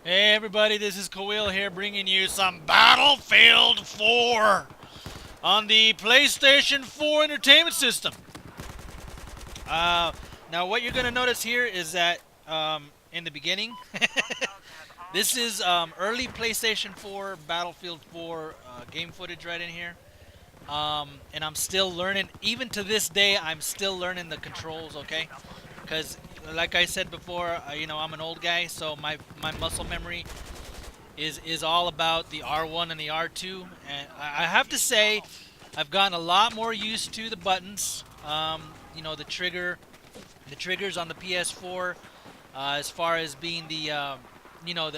Hey everybody, this is Kawil here bringing you some Battlefield 4 on the PlayStation 4 entertainment system. Uh, Now what you're going to notice here is that in the beginning, this is early PlayStation 4 Battlefield 4 game footage right in here. And I'm still learning, even to this day, I'm still learning the controls, okay? Because like I said before, I'm an old guy, so my muscle memory is all about the R1 and the R2, and I have to say I've gotten a lot more used to the buttons. The triggers on the PS4, as far as being the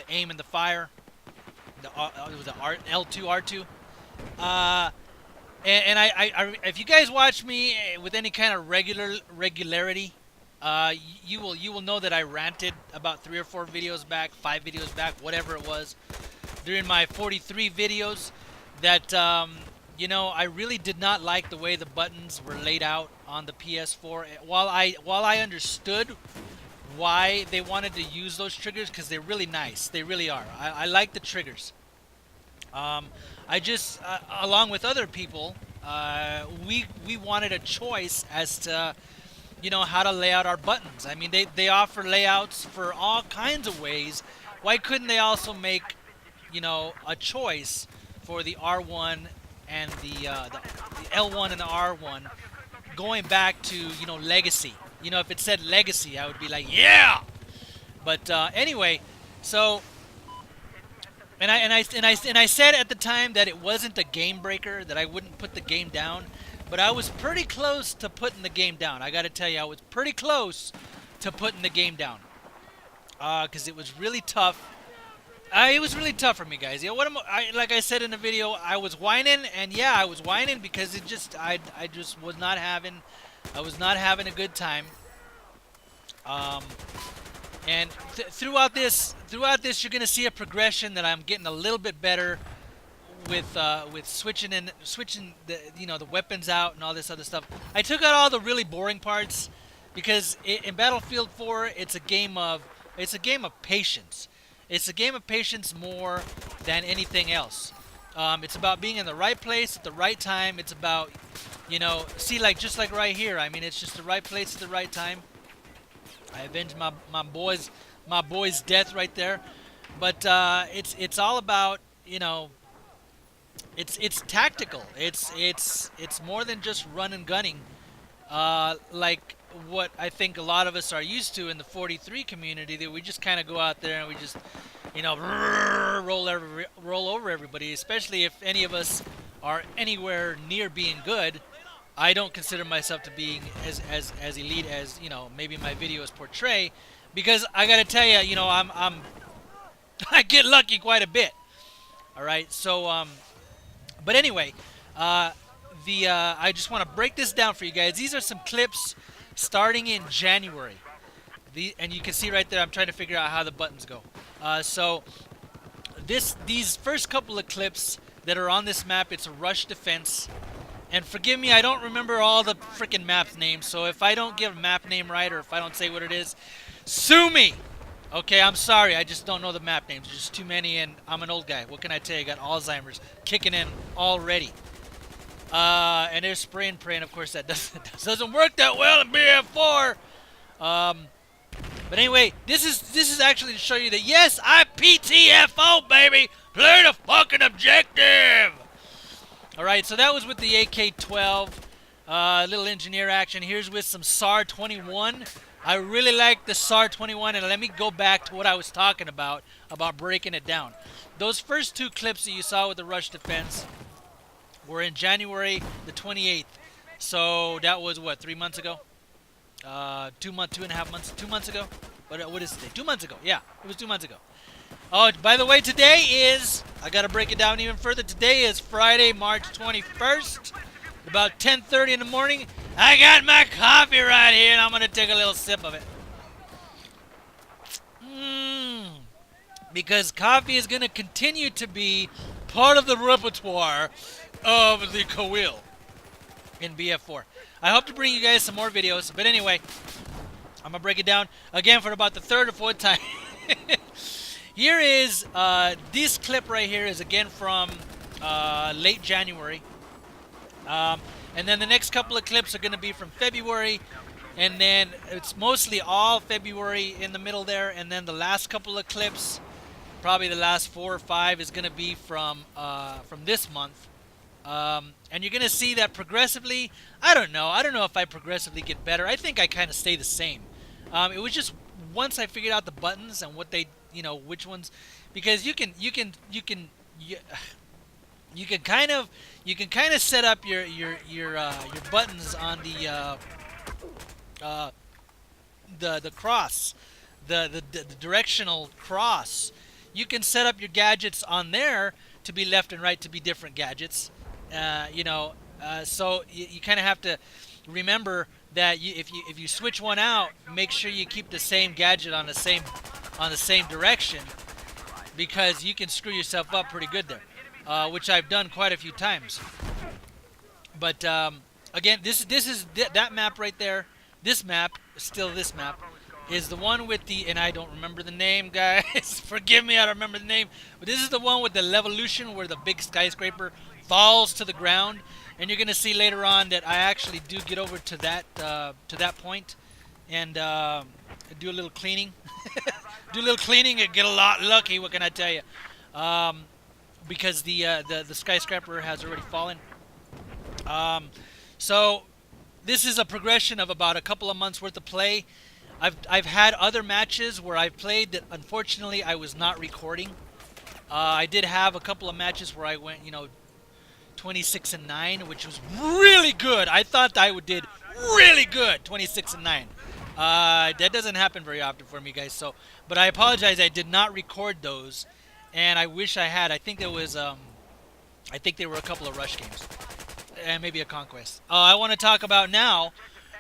aim and the fire, it was the L2 R2. Uh, if you guys watch me with any kind of regularity, you will know that I ranted about 3 or 4 videos back, 5 videos back, whatever it was, during my 43 videos, that I really did not like the way the buttons were laid out on the PS4. While I understood why they wanted to use those triggers, because they're really nice, they really are. I like the triggers. I just, along with other people, we wanted a choice as to how to lay out our buttons. I mean, they offer layouts for all kinds of ways. Why couldn't they also make a choice for the R1 and the L1 and the R1, going back to legacy? If it said legacy, I would be like, yeah. But anyway, so and I said at the time that it wasn't a game breaker, that I wouldn't put the game down, but I was pretty close to putting the game down. I got to tell you, I was pretty close to putting the game down, because it was really tough. It was really tough for me, guys. Like I said in the video, I was whining, and yeah, I was whining because I just was not having, I was not having a good time. Um, and throughout this, you're gonna see a progression that I'm getting a little bit better with switching the weapons out and all this other stuff. I took out all the really boring parts because in Battlefield 4, it's a game of patience. It's a game of patience more than anything else. It's about being in the right place at the right time. It's about, just like right here. I mean, it's just the right place at the right time. I avenged my boy's death right there. But it's all about, it's tactical. It's more than just run and gunning, like what I think a lot of us are used to in the 43 community, that we just kind of go out there and we just, roll over everybody. Especially if any of us are anywhere near being good. I don't consider myself to being as elite as maybe my videos portray, because I gotta tell you, I'm I get lucky quite a bit. All right, so but anyway, I just want to break this down for you guys. These are some clips starting in January. And you can see right there, I'm trying to figure out how the buttons go. So these first couple of clips that are on this map, it's a rush defense. And forgive me, I don't remember all the freaking map names. So if I don't give a map name right, or if I don't say what it is, sue me. Okay, I'm sorry. I just don't know the map names. There's just too many, and I'm an old guy. What can I tell you? I got Alzheimer's kicking in already. And there's spray and pray, and of course that doesn't work that well in BF4. But anyway, this is actually to show you that yes, I PTFO, baby. Play the fucking objective. All right, so that was with the AK-12, little engineer action. Here's with some SAR-21. I really like the SAR-21, and let me go back to what I was talking about breaking it down. Those first 2 clips that you saw with the rush defense were in January the 28th. So that was, what, 3 months ago? 2.5 months, 2 months ago? What is today? 2 months ago. Yeah, it was 2 months ago. Oh, by the way, today is, I got to break it down even further. Today is Friday, March 21st, about 10:30 in the morning. I got my coffee right here, and I'm going to take a little sip of it. Because coffee is going to continue to be part of the repertoire of the Kawil in BF4. I hope to bring you guys some more videos, but anyway, I'm going to break it down again for about the 3rd or 4th time. Here is this clip right here is again from late January, and then the next couple of clips are going to be from February, and then it's mostly all February in the middle there, and then the last couple of clips, probably the last 4 or 5, is going to be from this month. And you're going to see that progressively, I don't know if I progressively get better. I think I kind of stay the same. It was just once I figured out the buttons and what they, which ones, because you can kind of set up your buttons on the cross, the directional cross. You can set up your gadgets on there to be left and right to be different gadgets. So you kind of have to remember that if you switch one out, make sure you keep the same gadget on the same direction, because you can screw yourself up pretty good there, which I've done quite a few times. But again, this is that map right there. This map, is the one with the, and I don't remember the name, guys. Forgive me, I don't remember the name. But this is the one with the levolution where the big skyscraper falls to the ground, and you're gonna see later on that I actually do get over to that point and do a little cleaning. Do a little cleaning and get a lot lucky. What can I tell you? Because the skyscraper has already fallen. So this is a progression of about a couple of months worth of play. I've had other matches where I've played that unfortunately I was not recording. I did have a couple of matches where I went, 26-9, which was really good. I thought I did really good, 26-9. That doesn't happen very often for me, guys. So, but I apologize, I did not record those, and I wish I had. I think there was, I think there were a couple of rush games, and maybe a conquest. I want to talk about now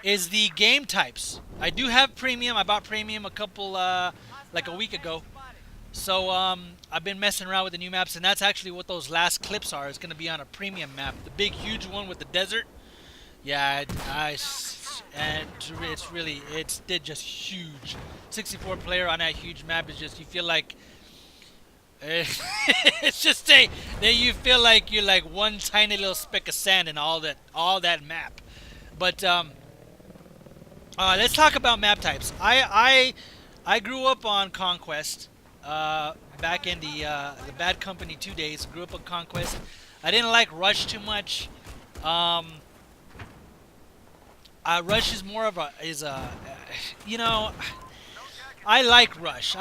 is the game types. I do have premium. I bought premium a couple, like a week ago. So I've been messing around with the new maps, and that's actually what those last clips are. It's going to be on a premium map, the big, huge one with the desert. Yeah, and it's just huge. 64 player on that huge map is just, you feel like it's just that you feel like you're like one tiny little speck of sand in all that map. But let's talk about map types. I grew up on Conquest. Back in the Bad Company 2 days, grew up on Conquest. I didn't like Rush too much. Rush is more of a I like Rush.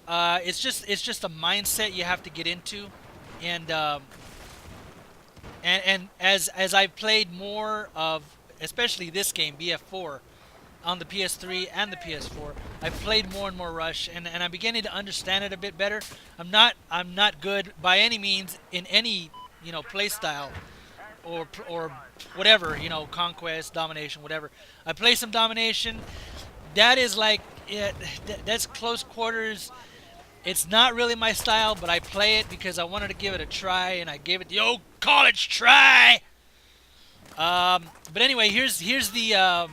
It's just a mindset you have to get into, and as I've played more of, especially this game, BF4, on the PS3 and the PS4, I've played more and more Rush, and I'm beginning to understand it a bit better. I'm not good by any means in any play style or whatever, conquest, domination, whatever. I play some domination. That is like that's close quarters. It's not really my style, but I play it because I wanted to give it a try, and I gave it the old college try. But anyway, here's the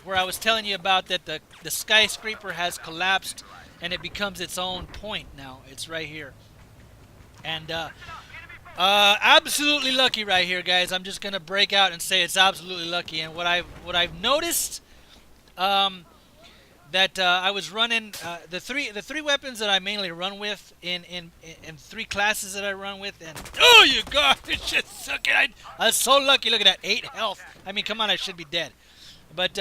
where I was telling you about that the skyscraper has collapsed and it becomes its own point now. It's right here, and absolutely lucky right here, guys. I'm just gonna break out and say it's absolutely lucky. And what I've noticed, that I was running the three weapons that I mainly run with in 3 classes that I run with, and oh, you God, it's just sucking. I was so lucky. Look at that, 8 health. I mean, come on, I should be dead. But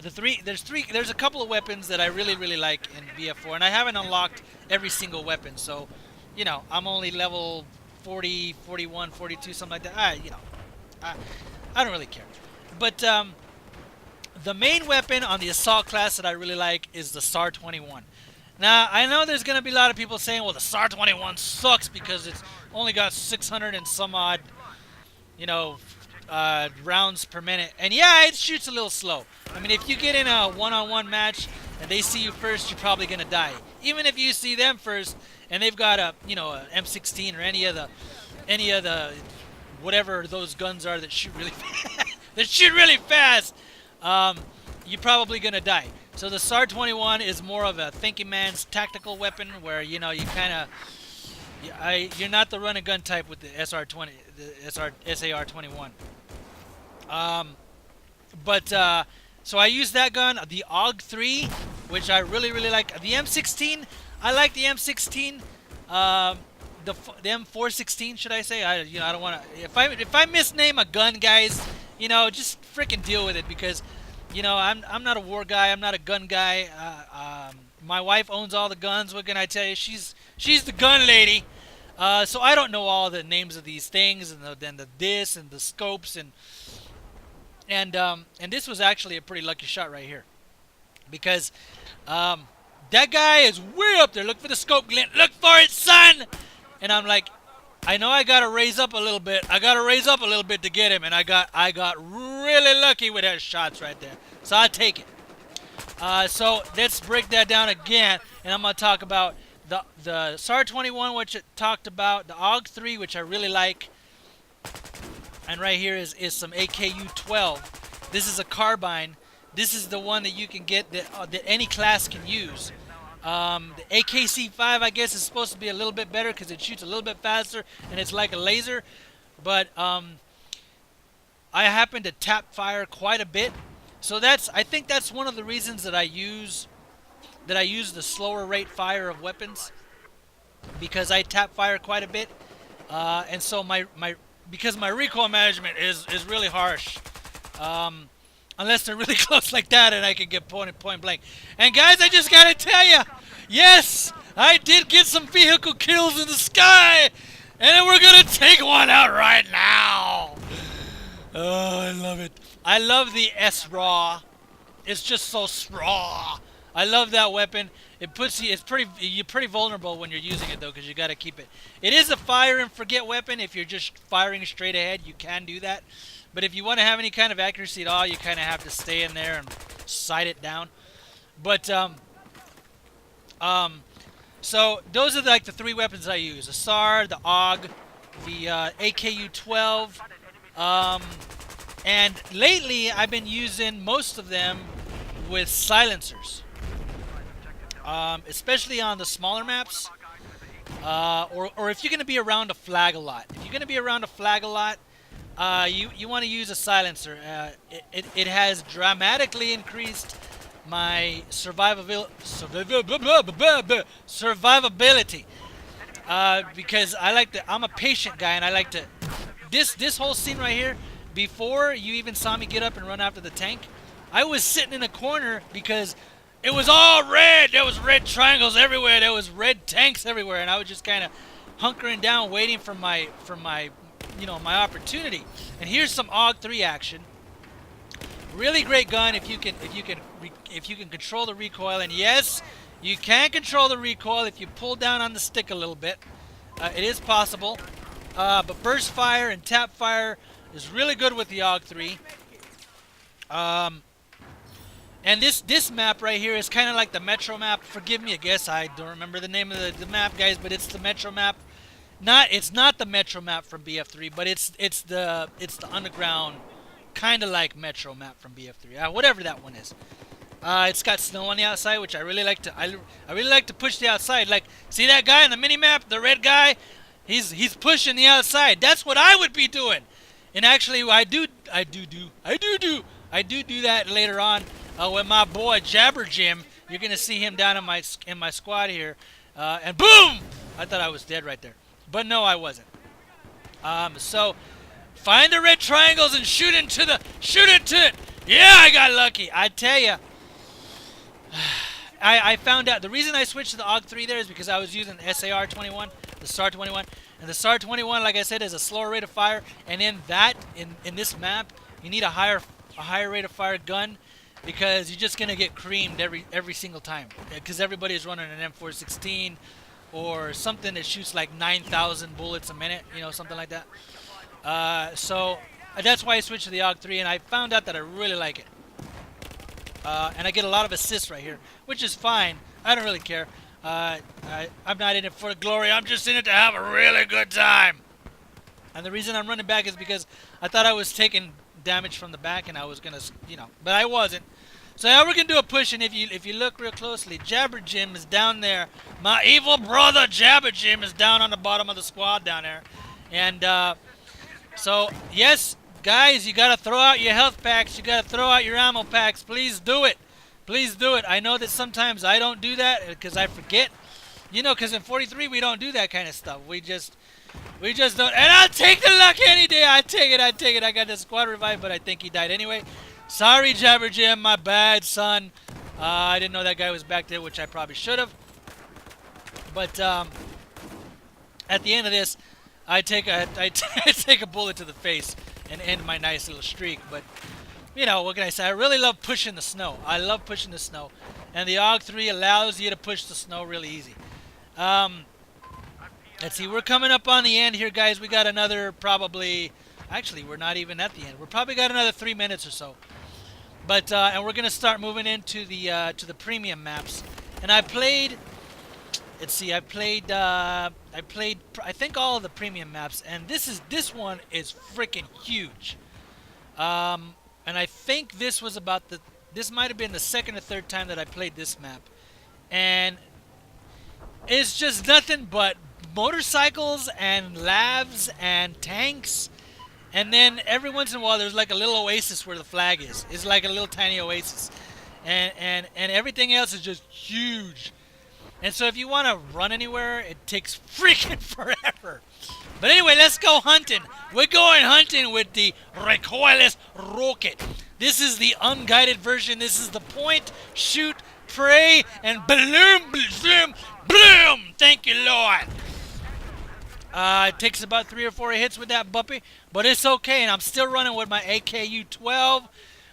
there's a couple of weapons that I really like in BF4, and I haven't unlocked every single weapon. So, I'm only level 40, 41, 42, something like that. I don't really care. But the main weapon on the assault class that I really like is the SAR-21. Now, I know there's going to be a lot of people saying, well, the SAR-21 sucks because it's only got 600 and some odd, rounds per minute. And yeah, it shoots a little slow. I mean, if you get in a one-on-one match and they see you first, you're probably going to die. Even if you see them first and they've got a M16 or any of the whatever those guns are that shoot really fast, you're probably going to die. So the SAR-21 is more of a thinking man's tactical weapon, where you kind of you're not the run and gun type with the SR-20, the SAR-21. But so I use that gun, the AUG-3, which I really like. The M16, I like the M16. The M416, should I say? I don't want to. If I misname a gun, guys, just freaking deal with it, because I'm not a war guy. I'm not a gun guy. My wife owns all the guns. What can I tell you? She's the gun lady. So I don't know all the names of these things, and the this and the scopes, and this was actually a pretty lucky shot right here, because that guy is way up there. Look for the scope glint. Look for it, son. And I'm like, I know I gotta raise up a little bit. I gotta raise up a little bit to get him, and I got really lucky with that shots right there. So I take it. So let's break that down again, and I'm gonna talk about the SAR-21, which it talked about, the AUG-3, which I really like, and right here is some AKU-12. This is a carbine. This is the one that you can get that any class can use. The AKC-5, I guess, is supposed to be a little bit better because it shoots a little bit faster and it's like a laser. But I happen to tap fire quite a bit, so I think that's one of the reasons that I use the slower rate fire of weapons, because I tap fire quite a bit, and so because my recoil management is really harsh. Unless they're really close like that, and I can get point blank. And guys, I just gotta tell you, yes, I did get some vehicle kills in the sky, and we're gonna take one out right now. Oh, I love it. I love the S-RAW. It's just so straw. I love that weapon. It puts you. You're pretty vulnerable when you're using it though, because you got to keep it. It is a fire and forget weapon. If you're just firing straight ahead, you can do that. But if you want to have any kind of accuracy at all, you kind of have to stay in there and sight it down. But so those are like the three weapons I use: the SAR, the AUG, the AKU-12. And lately, I've been using most of them with silencers. Especially on the smaller maps, or if you're going to be around a flag a lot. If you're going to be around a flag a lot, you want to use a silencer. It has dramatically increased my survivability, because I'm a patient guy, and I like to. This whole scene right here, before you even saw me get up and run after the tank, I was sitting in a corner because it was all red. There was red triangles everywhere. There was red tanks everywhere, and I was just kind of hunkering down, waiting for my my opportunity. And here's some AUG-3 action. Really great gun if you can control the recoil. And yes, you can control the recoil if you pull down on the stick a little bit. It is possible. But burst fire and tap fire is really good with the AUG-3. And this map right here is kind of like the Metro map. Forgive me, I guess I don't remember the name of the map, guys, but it's the Metro map. It's not the Metro map from BF3, but it's the underground, kind of like Metro map from BF3. Whatever that one is. It's got snow on the outside, which I really like to. I really like to push the outside. Like, see that guy in the mini map, the red guy? He's pushing the outside. That's what I would be doing. And actually, I do that later on. With my boy Jabber Jim, you're gonna see him down in my squad here, and boom! I thought I was dead right there, but no, I wasn't. So find the red triangles and shoot into it. Yeah, I got lucky. I tell you, I found out the reason I switched to the AUG-3 there is because I was using the SAR-21, the SAR-21, and the SAR-21, like I said, is a slower rate of fire, and in this map, you need a higher rate of fire gun, because you're just gonna get creamed every single time, because everybody's running an M416 or something that shoots like 9,000 bullets a minute, something like that. So that's why I switched to the AUG-3, and I found out that I really like it. And I get a lot of assists right here, which is fine. I don't really care. I'm not in it for glory. I'm just in it to have a really good time. And the reason I'm running back is because I thought I was taking damage from the back, and I was gonna, but I wasn't. So now we're gonna do a push, and if you look real closely, Jabber Jim is down there. My evil brother Jabber Jim is down on the bottom of the squad down there, and so yes, guys, you gotta throw out your health packs. You gotta throw out your ammo packs. Please do it. Please do it. I know that sometimes I don't do that because I forget. You know, because in 43 we don't do that kind of stuff. We just don't. And I'll take the luck any day. I take it. I got the squad revive, but I think he died anyway. Sorry, Jabber Jim. My bad, son. I didn't know that guy was back there, which I probably should have. But at the end of this, I take a bullet to the face and end my nice little streak. But you know, what can I say? I really love pushing the snow. I love pushing the snow, and the AUG 3 allows you to push the snow really easy. Let's see. We're coming up on the end here, guys. We got another probably. Actually, we're not even at the end. We're probably got another 3 minutes or so. But and we're gonna start moving into the to the premium maps. And I played. Let's see. I played I think all of the premium maps, and this one is freaking huge. And I think this was about this might have been the second or third time that I played this map, and it's just nothing but motorcycles and lavs and tanks. And then every once in a while, there's like a little oasis where the flag is. It's like a little tiny oasis. And everything else is just huge. And so if you want to run anywhere, it takes freaking forever. But anyway, let's go hunting. We're going hunting with the recoilless rocket. This is the unguided version. This is the point, shoot, pray, and bloom, bloom, bloom. Thank you, Lord. It takes about 3 or 4 hits with that puppy, but it's okay, and I'm still running with my AKU-12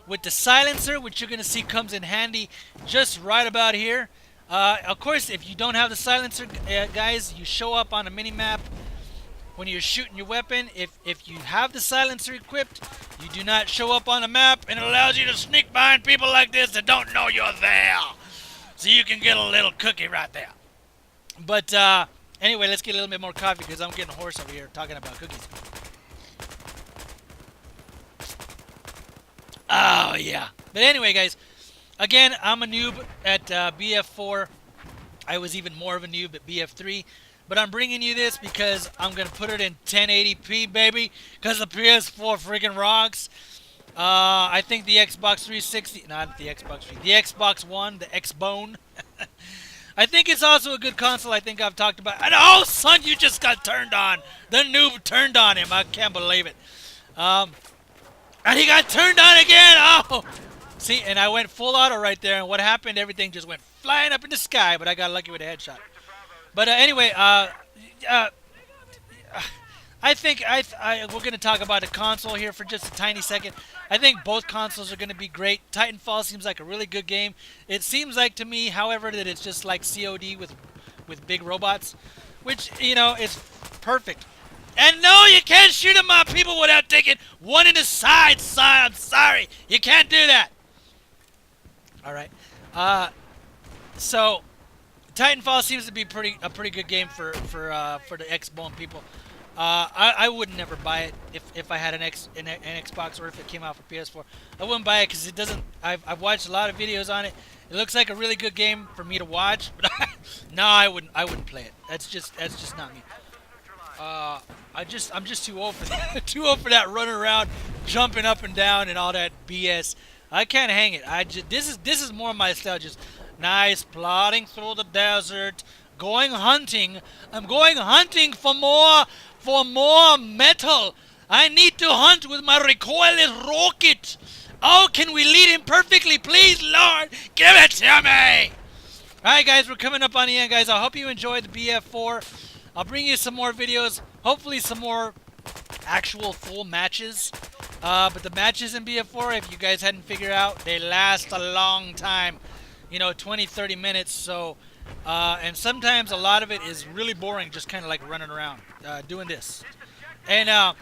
with the silencer, which you're going to see comes in handy just right about here. Of course, if you don't have the silencer, guys, you show up on a mini-map when you're shooting your weapon. If you have the silencer equipped, you do not show up on the map, and it allows you to sneak behind people like this that don't know you're there. So you can get a little cookie right there. But, anyway, let's get a little bit more coffee because I'm getting hoarse over here talking about cookies. Oh, yeah. But anyway, guys, again, I'm a noob at BF4. I was even more of a noob at BF3. But I'm bringing you this because I'm going to put it in 1080p, baby, because the PS4 freaking rocks. I think the Xbox 360, not the Xbox 3, the Xbox One, the X-Bone. I think it's also a good console. I think I've talked about. And oh, son, you just got turned on. The noob turned on him. I can't believe it. And he got turned on again. Oh, see, and I went full auto right there. And what happened? Everything just went flying up in the sky. But I got lucky with a headshot. But anyway, I think we're going to talk about the console here for just a tiny second. I think both consoles are going to be great. Titanfall seems like a really good game. It seems like to me, however, that it's just like COD with big robots, which, you know, is perfect. And no, you can't shoot them up, people, without taking one in the side, son. I'm sorry. You can't do that. All right. So Titanfall seems to be a pretty good game for the X-Bone people. I would never buy it if I had an Xbox, or if it came out for PS4. I wouldn't buy it because it doesn't. I've watched a lot of videos on it. It looks like a really good game for me to watch, but no, I wouldn't play it. That's just not me. I'm just too old for that. Too old for that running around, jumping up and down, and all that BS. I can't hang it. This is more my style. Just nice plodding through the desert, going hunting. I'm going hunting for more metal. I need to hunt with my recoilless rocket. Oh, can we lead him perfectly, please, Lord? Give it to me. All right, guys, we're coming up on the end, guys. I hope you enjoyed the BF4. I'll bring you some more videos, hopefully some more actual full matches. But the matches in BF4, if you guys hadn't figured out, they last a long time. You know, 20, 30 minutes. So, and sometimes a lot of it is really boring, just kind of like running around, doing this. And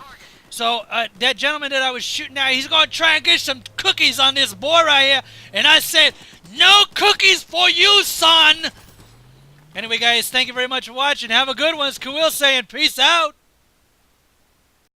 so that gentleman that I was shooting at, he's going to try and get some cookies on this boy right here. And I said, no cookies for you, son. Anyway, guys, thank you very much for watching. Have a good one. It's Kawil saying peace out.